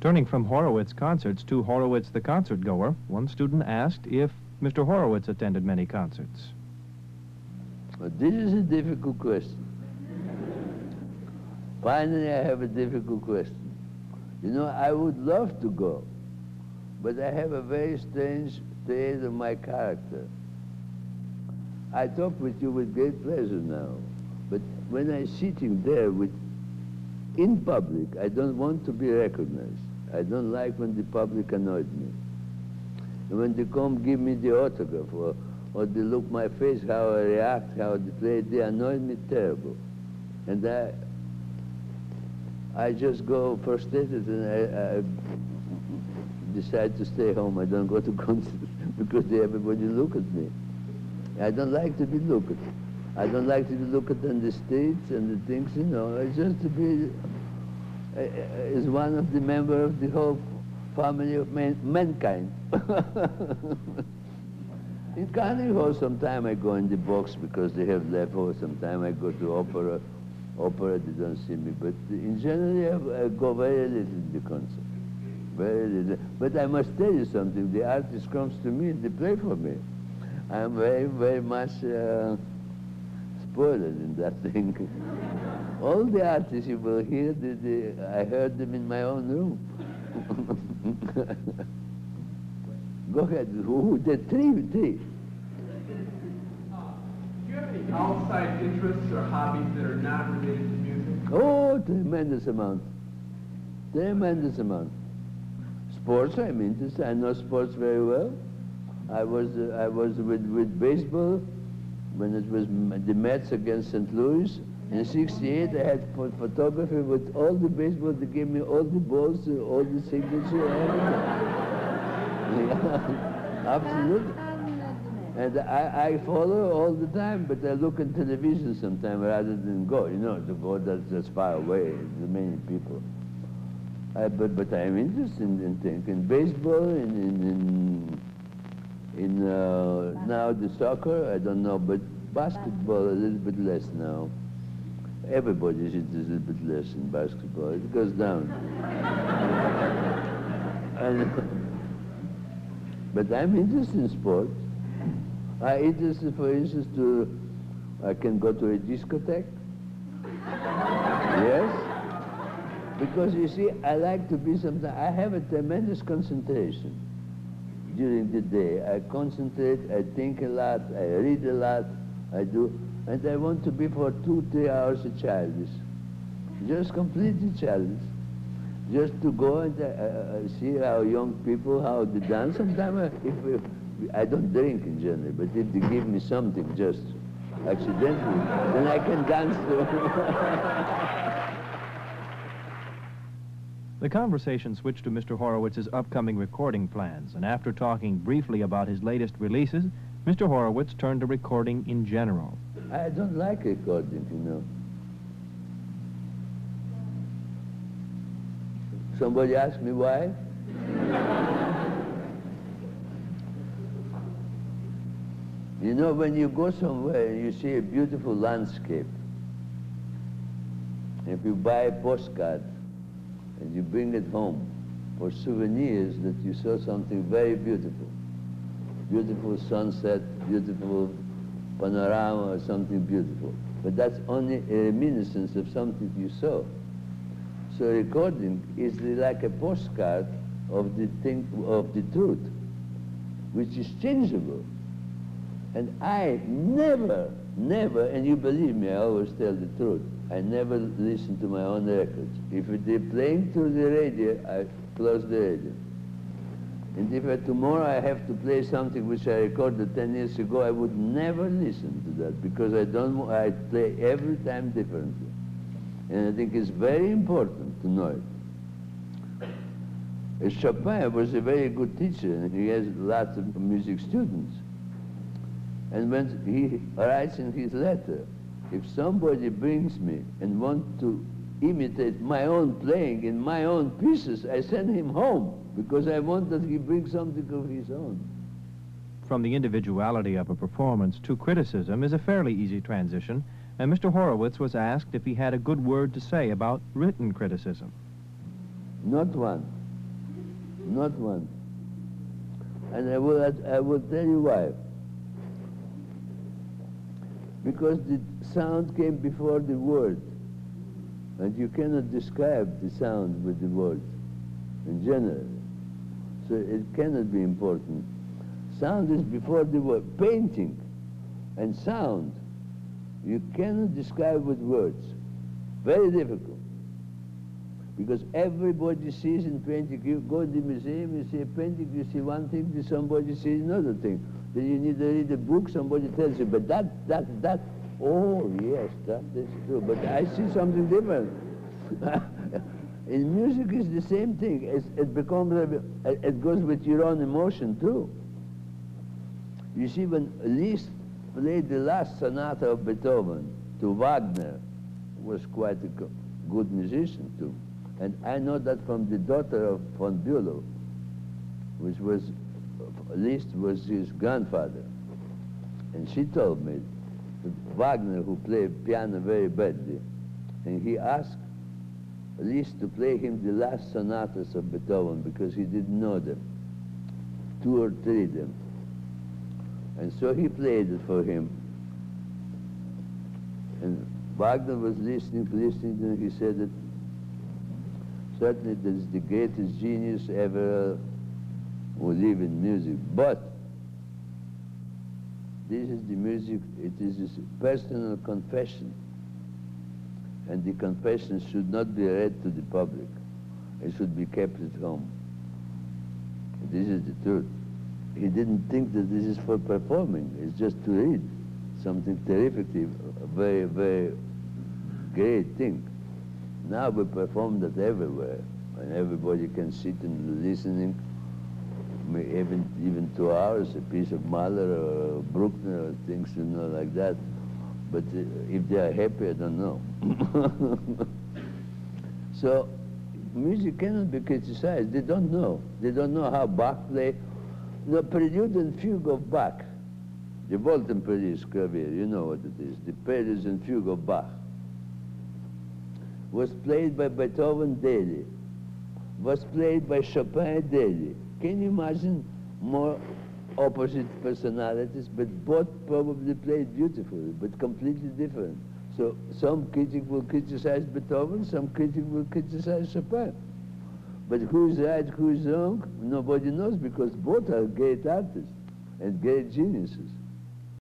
Turning from Horowitz concerts to Horowitz the concert goer, one student asked if Mr. Horowitz attended many concerts. Well, this is a difficult question. Finally, I have a difficult question. You know, I would love to go, but I have a very strange trait of my character. I talk with you with great pleasure now, but when I'm sitting there in public, I don't want to be recognized. I don't like when the public annoys me. And when they come give me the autograph or they look my face, how I react, how they play, they annoy me terrible. And I just go frustrated and I decide to stay home. I don't go to concerts because everybody look at me. I don't like to be looked at. I don't like to be looked at on the streets and the things, you know. It's just to be is one of the members of the whole family of mankind. In carnival, sometime I go in the box because they have leftover. Sometime I go to opera. Opera, they don't see me. But in general, I go very little in the concert. Very little. But I must tell you something. The artist comes to me, they play for me. I'm very, very much spoiled in that thing. All the artists you will hear, I heard them in my own room. Go ahead. The three. Do you have any outside interests or hobbies that are not related to music? Oh, tremendous amount. Tremendous amount. Sports, I'm interested. I know sports very well. I was with baseball when it was the Mets against St. Louis. In '68, I had photography with all the baseball. They gave me all the balls, all the signature, everything. Yeah, absolutely. And I follow all the time, but I look on television sometimes rather than go. You know, to go that's far away. There's many people. But I'm interested in things, in baseball, in now the soccer. I don't know, but basketball a little bit less now. Everybody's interested a little bit less in basketball. It goes down. But I'm interested in sports. I'm interested, for instance, I can go to a discotheque. Yes. Because you see, I like to be sometimes, I have a tremendous concentration during the day. I concentrate, I think a lot, I read a lot, I do, and I want to be for 2-3 hours a childish. Just completely childish. Just to go and see how young people, how they dance. Sometimes, if I don't drink in general, but if they give me something just accidentally, then I can dance to. The conversation switched to Mr. Horowitz's upcoming recording plans, and after talking briefly about his latest releases, Mr. Horowitz turned to recording in general. I don't like recording, you know. Somebody asked me why? You know, when you go somewhere and you see a beautiful landscape, if you buy a postcard and you bring it home for souvenirs that you saw something very beautiful, beautiful sunset, beautiful panorama, or something beautiful, but that's only a reminiscence of something you saw. So recording is like a postcard of the thing, of the truth, which is changeable. And I never, and you believe me, I always tell the truth, I never listen to my own records. If they're playing through the radio, I close the radio. And if tomorrow I have to play something which I recorded 10 years ago, I would never listen to that, because I play every time differently. And I think it's very important to know it. Chopin was a very good teacher, and he has lots of music students. And when he writes in his letter, if somebody brings me and wants to imitate my own playing in my own pieces, I send him home, because I want that he brings something of his own. From the individuality of a performance to criticism is a fairly easy transition, and Mr. Horowitz was asked if he had a good word to say about written criticism. Not one. not one. And I will tell you why. Because the sound came before the word, and you cannot describe the sound with the word in general. So it cannot be important. Sound is before the word. Painting and sound, you cannot describe with words. Very difficult. Because everybody sees in painting. You go to the museum, you see a painting, you see one thing, somebody sees another thing. Then you need to read a book, somebody tells you, but that, oh yes, that is true, but I see something different. In music it's the same thing. It goes with your own emotion too. You see, when Liszt played the last sonata of Beethoven to Wagner, was quite a good musician too. And I know that from the daughter of von Bülow, which was, Liszt was his grandfather. And she told me that Wagner, who played piano very badly, and he asked Liszt to play him the last sonatas of Beethoven because he didn't know them, 2 or 3 of them. And so he played it for him. And Wagner was listening, and he said that certainly this is the greatest genius ever who lived in music. But this is the music, it is a personal confession. And the confession should not be read to the public. It should be kept at home. This is the truth. He didn't think that this is for performing. It's just to read something terrifically, a very, very great thing. Now we perform that everywhere, and everybody can sit and listening, even 2 hours, a piece of Mahler or Bruckner or things, like that. But if they are happy, I don't know. So music cannot be criticized. They don't know. They don't know how Bach played. The prelude and fugue of Bach, the Wolkenprelude clavier, you know what it is, the preludes and fugue of Bach, was played by Beethoven daily, was played by Chopin daily. Can you imagine more opposite personalities, but both probably played beautifully, but completely different. So some critic will criticize Beethoven, some critic will criticize Chopin. But who is right, who is wrong, nobody knows, because both are great artists and great geniuses.